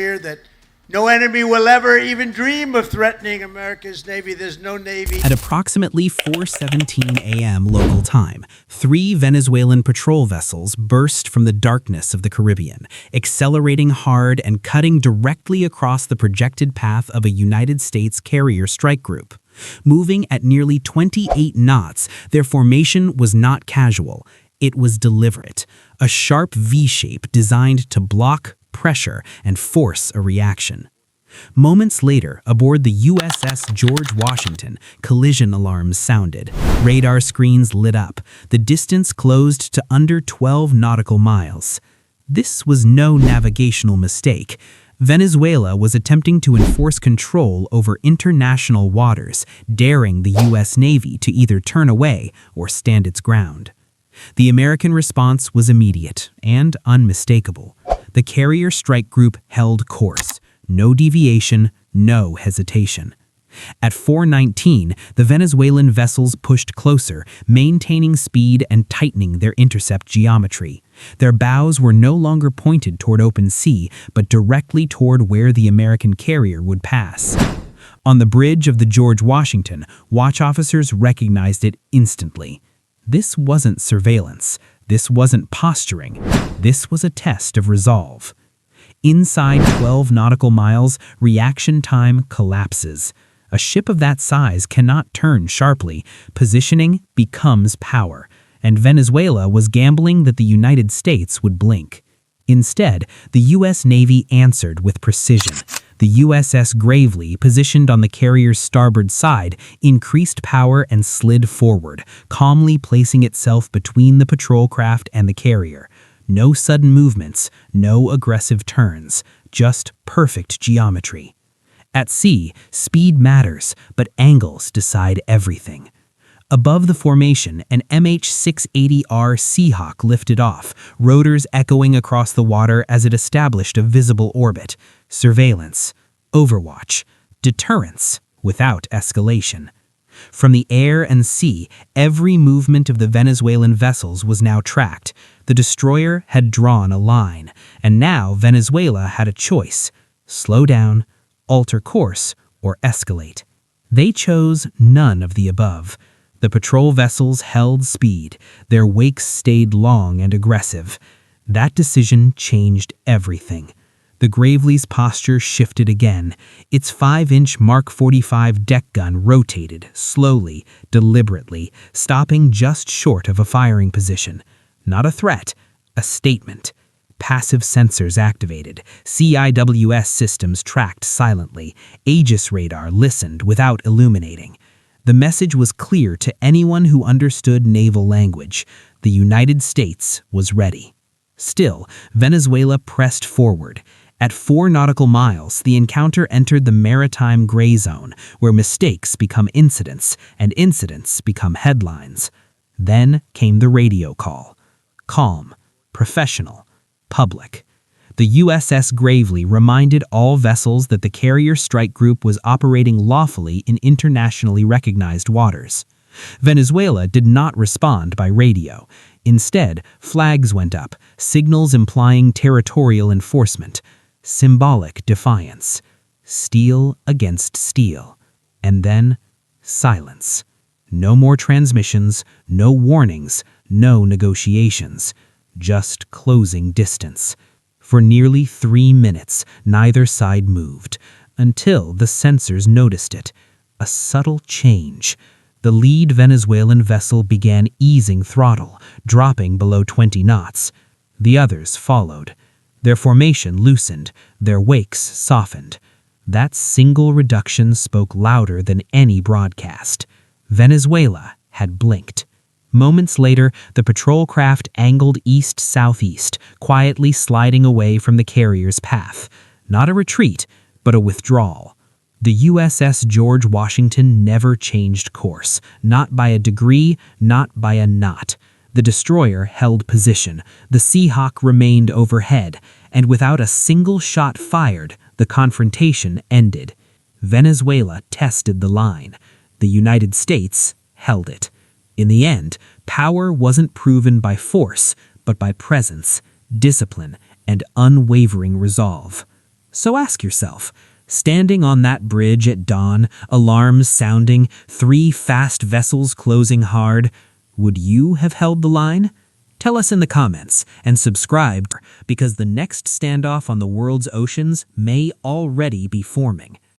that no enemy will ever even dream of threatening America's Navy. There's no Navy. At approximately 4:17 a.m. local time, 3 Venezuelan patrol vessels burst from the darkness of the Caribbean, accelerating hard and cutting directly across the projected path of a United States carrier strike group. Moving at nearly 28 knots, their formation was not casual. It was deliberate, a sharp V-shape designed to block, pressure, and force a reaction. Moments later, aboard the USS George Washington, collision alarms sounded. Radar screens lit up. The distance closed to under 12 nautical miles. This was no navigational mistake. Venezuela was attempting to enforce control over international waters, daring the U.S. Navy to either turn away or stand its ground. The American response was immediate and unmistakable. The carrier strike group held course. No deviation, no hesitation. At 4:19, the Venezuelan vessels pushed closer, maintaining speed and tightening their intercept geometry. Their bows were no longer pointed toward open sea, but directly toward where the American carrier would pass. On the bridge of the George Washington, watch officers recognized it instantly. This wasn't surveillance. This wasn't posturing. This was a test of resolve. Inside 12 nautical miles, reaction time collapses. A ship of that size cannot turn sharply. Positioning becomes power, and Venezuela was gambling that the United States would blink. Instead, the U.S. Navy answered with precision. The USS Gravely, positioned on the carrier's starboard side, increased power and slid forward, calmly placing itself between the patrol craft and the carrier. No sudden movements, no aggressive turns, just perfect geometry. At sea, speed matters, but angles decide everything. Above the formation, an MH-680R Seahawk lifted off, rotors echoing across the water as it established a visible orbit. Surveillance, overwatch, deterrence without escalation. From the air and sea, every movement of the Venezuelan vessels was now tracked. The destroyer had drawn a line, and now Venezuela had a choice: slow down, alter course, or escalate. They chose none of the above. The patrol vessels held speed. Their wakes stayed long and aggressive. That decision changed everything. The Gravely's posture shifted again. Its 5-inch Mark 45 deck gun rotated, slowly, deliberately, stopping just short of a firing position. Not a threat, a statement. Passive sensors activated. CIWS systems tracked silently. Aegis radar listened without illuminating. The message was clear to anyone who understood naval language. The United States was ready. Still, Venezuela pressed forward. At 4 nautical miles, the encounter entered the maritime gray zone, where mistakes become incidents, and incidents become headlines. Then came the radio call. Calm, professional, public. The USS Gravely reminded all vessels that the carrier strike group was operating lawfully in internationally recognized waters. Venezuela did not respond by radio. Instead, flags went up, signals implying territorial enforcement. Symbolic defiance. Steel against steel. And then, silence. No more transmissions, no warnings, no negotiations. Just closing distance. For nearly 3 minutes, neither side moved, until the sensors noticed it. A subtle change. The lead Venezuelan vessel began easing throttle, dropping below 20 knots. The others followed. Their formation loosened, their wakes softened. That single reduction spoke louder than any broadcast. Venezuela had blinked. Moments later, the patrol craft angled east-southeast, quietly sliding away from the carrier's path. Not a retreat, but a withdrawal. The USS George Washington never changed course, not by a degree, not by a knot. The destroyer held position, the Seahawk remained overhead, and without a single shot fired, the confrontation ended. Venezuela tested the line. The United States held it. In the end, power wasn't proven by force, but by presence, discipline, and unwavering resolve. So ask yourself, standing on that bridge at dawn, alarms sounding, 3 fast vessels closing hard, would you have held the line? Tell us in the comments and subscribe because the next standoff on the world's oceans may already be forming.